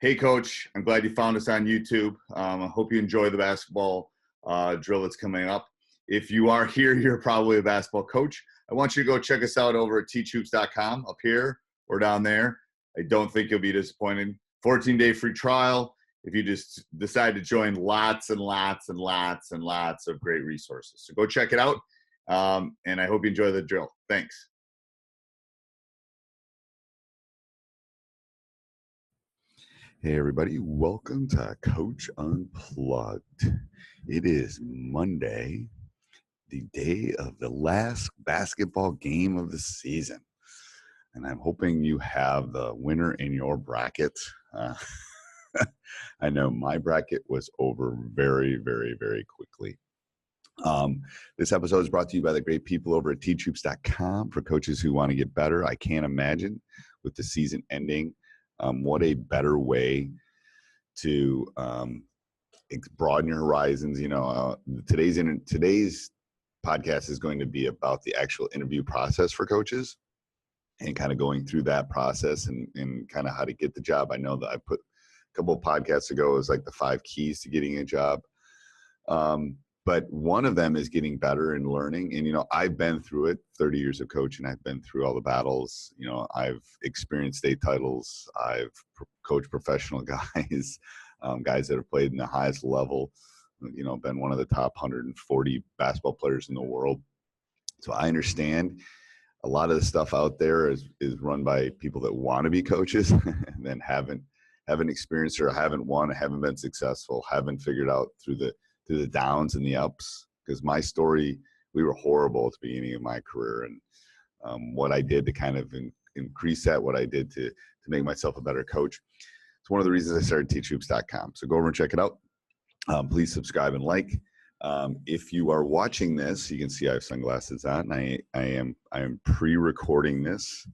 Hey, Coach, I'm glad you found us on YouTube. I hope you enjoy the basketball drill that's coming up. If you are here, you're probably a basketball coach. I want you to go check us out over at teachhoops.com, up here or down there. I don't think you'll be disappointed. 14-day free trial. If you just decide to join, lots and lots and lots and lots of great resources. So go check it out, and I hope you enjoy the drill. Thanks. Hey everybody, welcome to Coach Unplugged. It is Monday, the day of the last basketball game of the season. And I'm hoping you have the winner in your bracket. I know my bracket was over very, very, very quickly. This episode is brought to you by the great people over at teachhoops.com for coaches who want to get better. I can't imagine with the season ending, what a better way to broaden your horizons. Today's podcast is going to be about the actual interview process for coaches and kind of going through that process and kind of how to get the job. I know that I put a couple of podcasts ago, it was like the 5 keys to getting a job. But one of them is getting better and learning. And, I've been through it, 30 years of coaching. I've been through all the battles. I've experienced state titles. I've coached professional guys, guys that have played in the highest level, been one of the top 140 basketball players in the world. So I understand a lot of the stuff out there is run by people that want to be coaches and then haven't experienced or haven't won, haven't been successful, haven't figured out through the downs and the ups. Because my story, we were horrible at the beginning of my career, and what I did to kind of increase that, what I did to make myself a better coach. It's one of the reasons I started teachhoops.com. So go over and check it out. Please subscribe and like. If you are watching this, you can see I have sunglasses on. I am pre-recording this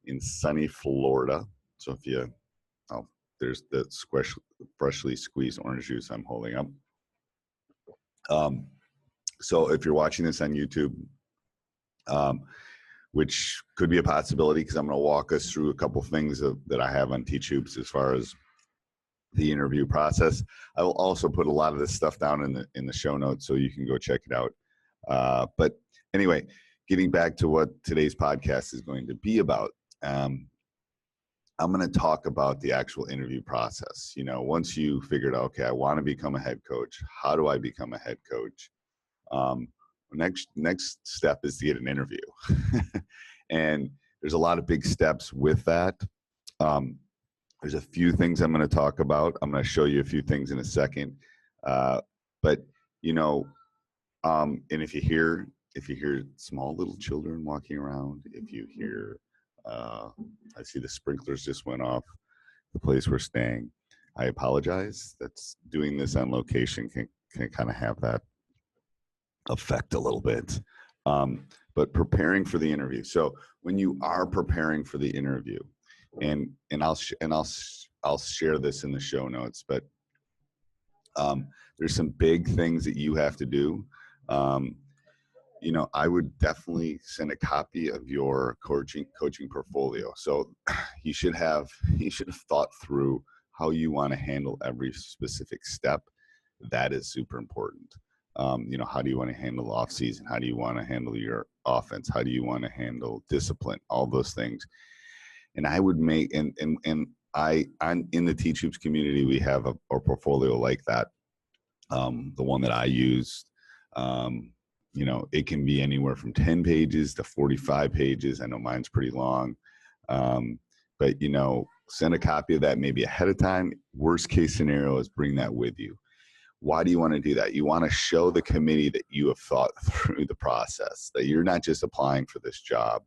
in sunny Florida. So if there's the freshly squeezed orange juice I'm holding up. So if you're watching this on YouTube, which could be a possibility because I'm going to walk us through a couple things that I have on Teach Hoops as far as the interview process. I will also put a lot of this stuff down in the show notes so you can go check it out. But anyway, getting back to what today's podcast is going to be about, I'm going to talk about the actual interview process. Once you figured out, okay, I want to become a head coach. How do I become a head coach? Next step is to get an interview. And there's a lot of big steps with that. There's a few things I'm going to talk about. I'm going to show you a few things in a second. And if you hear small little children walking around, if you hear, I see the sprinklers just went off the place we're staying. I apologize. That's doing this on location can kind of have that effect a little bit. But preparing for the interview. So when you are preparing for the interview, and I'll share this in the show notes, but there's some big things that you have to do. I would definitely send a copy of your coaching portfolio. So you should have thought through how you want to handle every specific step. That is super important. How do you want to handle the off season? How do you want to handle your offense? How do you want to handle discipline? All those things. And I would make, I'm in the Teach Hoops community, we have a portfolio like that. The one that I used, it can be anywhere from 10 pages to 45 pages. I know mine's pretty long. But send a copy of that maybe ahead of time. Worst case scenario is bring that with you. Why do you want to do that? You want to show the committee that you have thought through the process, that you're not just applying for this job,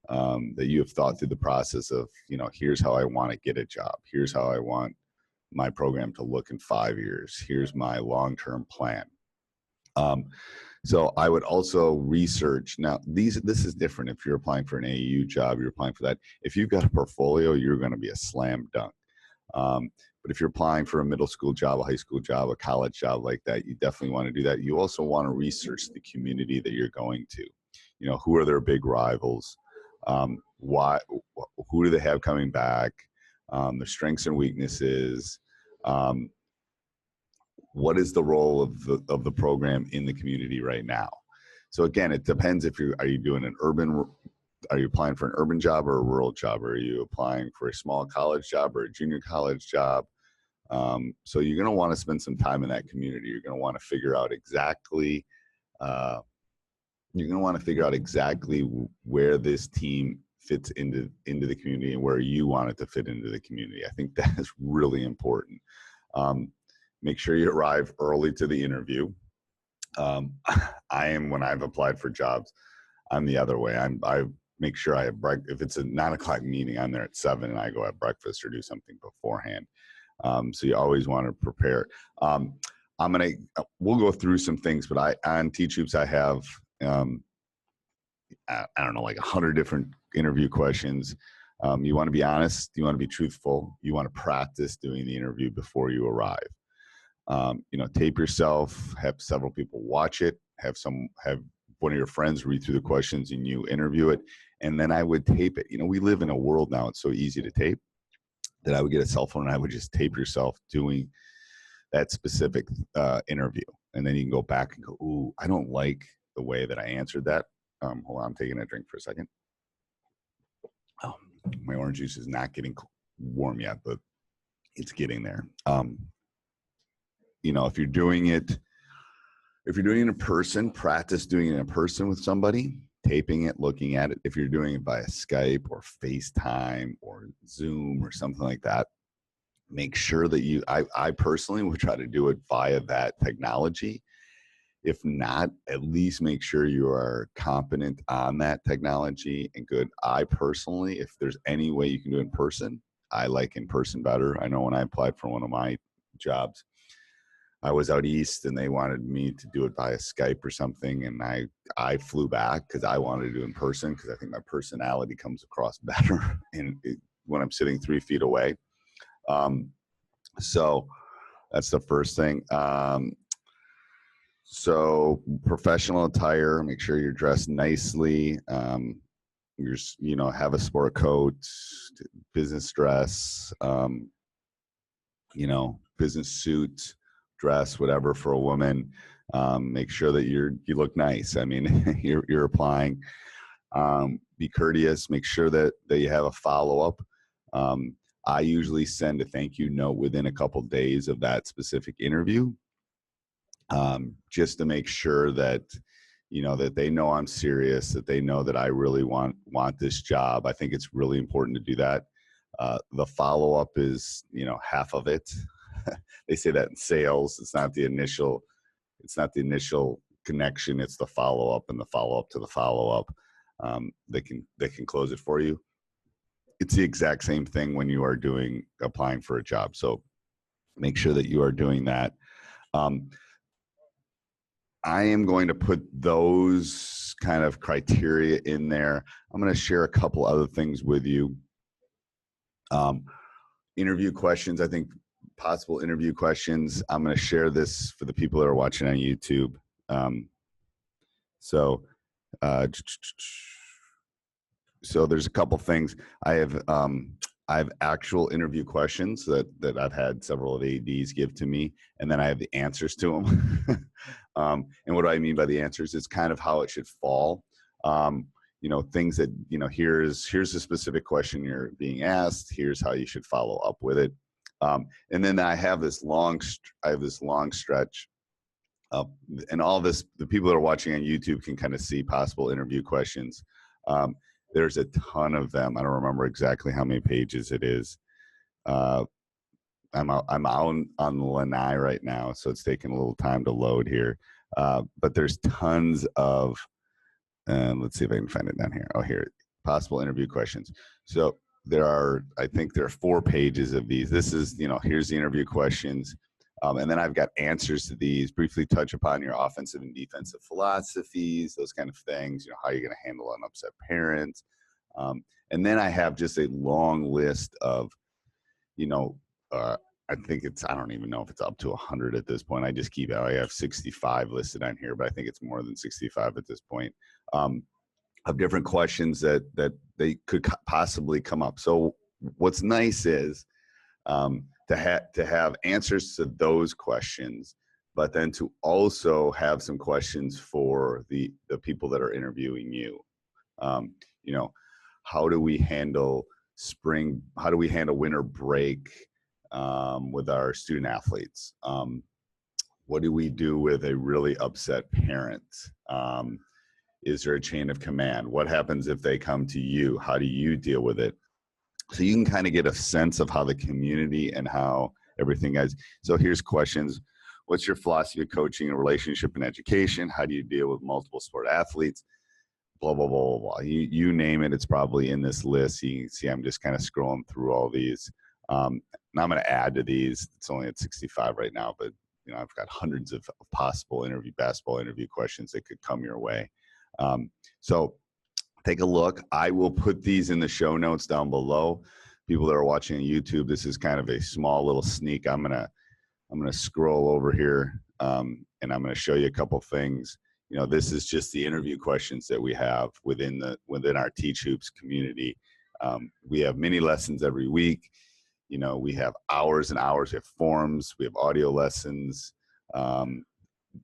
that you have thought through the process of, here's how I want to get a job. Here's how I want my program to look in 5 years. Here's my long-term plan. So I would also research. Now, this is different. If you're applying for an AAU job, you're applying for that. If you've got a portfolio, you're going to be a slam dunk. But if you're applying for a middle school job, a high school job, a college job like that, you definitely want to do that. You also want to research the community that you're going to. Who are their big rivals? Who do they have coming back? their strengths and weaknesses. What is the role of the program in the community right now? So again, it depends if are you applying for an urban job or a rural job? Are you applying for a small college job or a junior college job? So you're going to want to spend some time in that community. You're going to want to figure out exactly where this team fits into the community and where you want it to fit into the community. I think that is really important. Make sure you arrive early to the interview. When I've applied for jobs, I'm the other way. I make sure I have breakfast. If it's a 9 o'clock meeting, I'm there at 7 and I go have breakfast or do something beforehand. So you always want to prepare. We'll go through some things, but on Teach Hoops, I have, I don't know, like 100 different interview questions. You want to be honest. You want to be truthful. You want to practice doing the interview before you arrive. Tape yourself, have several people watch it, have one of your friends read through the questions and you interview it. And then I would tape it. We live in a world now, it's so easy to tape, that I would get a cell phone and I would just tape yourself doing that specific interview. And then you can go back and go, ooh, I don't like the way that I answered that. Hold on, I'm taking a drink for a second. Oh, my orange juice is not getting warm yet, but it's getting there. If you're doing it in person, practice doing it in person with somebody, taping it, looking at it. If you're doing it via Skype or FaceTime or Zoom or something like that, make sure that I personally would try to do it via that technology. If not, at least make sure you are competent on that technology and good. I personally, if there's any way you can do it in person, I like in person better. I know when I applied for one of my jobs, I was out east and they wanted me to do it via Skype or something. And I flew back because I wanted to do it in person because I think my personality comes across better when I'm sitting 3 feet away. So that's the first thing. So professional attire, make sure you're dressed nicely. Have a sport coat, business dress, business suit, dress, whatever for a woman. Make sure that you look nice. I mean, you're applying. Be courteous. Make sure that you have a follow-up. I usually send a thank you note within a couple days of that specific interview, just to make sure that that they know I'm serious, that they know that I really want this job. I think it's really important to do that. The follow-up is half of it. They say that in sales. It's not the initial connection. It's the follow-up and the follow-up to the follow-up. They can close it for you. It's the exact same thing when you are applying for a job. So make sure that you are doing that. I am going to put those kind of criteria in there. I'm going to share a couple other things with you. Interview questions, I think possible interview questions. I'm going to share this for the people that are watching on YouTube. So there's a couple things. I have actual interview questions that I've had several of the ADs give to me, and then I have the answers to them. And what do I mean by the answers? It's kind of how it should fall. Things that, here's a specific question you're being asked. Here's how you should follow up with it. And then I have this long stretch. And all this, the people that are watching on YouTube can kind of see possible interview questions. There's a ton of them. I don't remember exactly how many pages it is. I'm out on Lanai right now, so it's taking a little time to load here. But there's tons of, let's see if I can find it down here. Oh, here, possible interview questions. So I think there are 4 pages of these. This is, here's the interview questions. And then I've got answers to these. Briefly touch upon your offensive and defensive philosophies, those kind of things, how you're going to handle an upset parent. And then I have just a long list of, I think I don't even know if it's up to 100 at this point. I have 65 listed on here, but I think it's more than 65 at this point, of different questions that they could possibly come up. So what's nice is to have answers to those questions, but then to also have some questions for the people that are interviewing you. You know, how do we handle spring? How do we handle winter break with our student athletes? What do we do with a really upset parent? Is there a chain of command? What happens if they come to you? How do you deal with it? So you can kind of get a sense of how the community and how everything is. So here's questions. What's your philosophy of coaching and relationship and education? How do you deal with multiple sport athletes? Blah, blah, blah, blah, blah. You name it, it's probably in this list. You can see I'm just kind of scrolling through all these. And I'm going to add to these. It's only at 65 right now, but I've got hundreds of possible basketball interview questions that could come your way. So take a look. I will put these in the show notes down below. People that are watching on YouTube, this is kind of a small little sneak. I'm gonna scroll over here and I'm gonna show you a couple things. This is just the interview questions that we have within our Teach Hoops community. We have mini lessons every week. We have hours and hours. We have forums. We have audio lessons.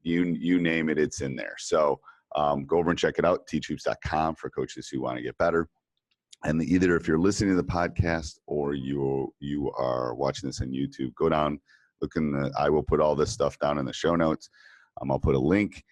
You name it, it's in there. So go over and check it out, teachhoops.com, for coaches who want to get better. And either if you're listening to the podcast or you are watching this on YouTube, go down, I will put all this stuff down in the show notes. I'll put a link,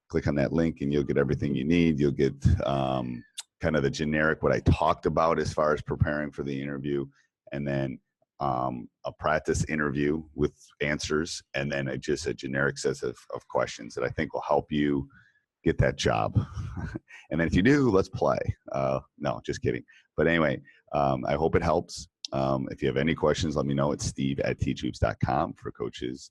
click on that link, and you'll get everything you need. You'll get kind of the generic, what I talked about as far as preparing for the interview, and then a practice interview with answers, and then just a generic set of questions that I think will help you get that job. And then if you do, let's play. No, just kidding. But anyway, I hope it helps. If you have any questions, let me know. It's steve@teachhoops.com for coaches.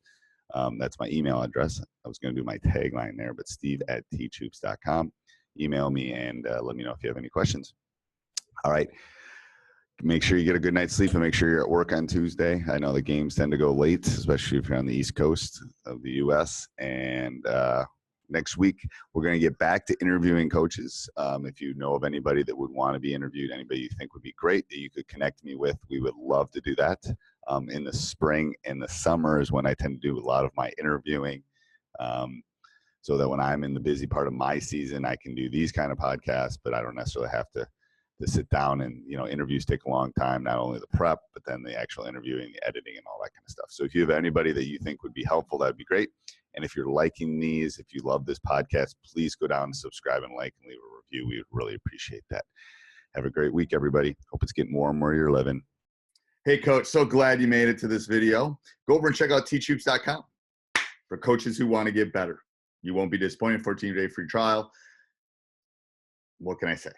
That's my email address. I was going to do my tagline there, but steve@teachhoops.com. Email me and let me know if you have any questions. All right. Make sure you get a good night's sleep and make sure you're at work on Tuesday. I know the games tend to go late, especially if you're on the East Coast of the U.S. And next week, we're going to get back to interviewing coaches. If you know of anybody that would want to be interviewed, anybody you think would be great that you could connect me with, we would love to do that. In the spring and the summer is when I tend to do a lot of my interviewing, so that when I'm in the busy part of my season, I can do these kind of podcasts, but I don't necessarily have to sit down and, interviews take a long time, not only the prep, but then the actual interviewing, the editing, and all that kind of stuff. So if you have anybody that you think would be helpful, that'd be great. And if you're liking these, if you love this podcast, please go down and subscribe and like and leave a review. We would really appreciate that. Have a great week, everybody. Hope it's getting warm where you're living. Hey, Coach, so glad you made it to this video. Go over and check out teachhoops.com for coaches who want to get better. You won't be disappointed. 14-day free trial. What can I say?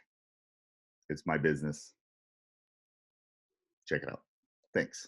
It's my business. Check it out. Thanks.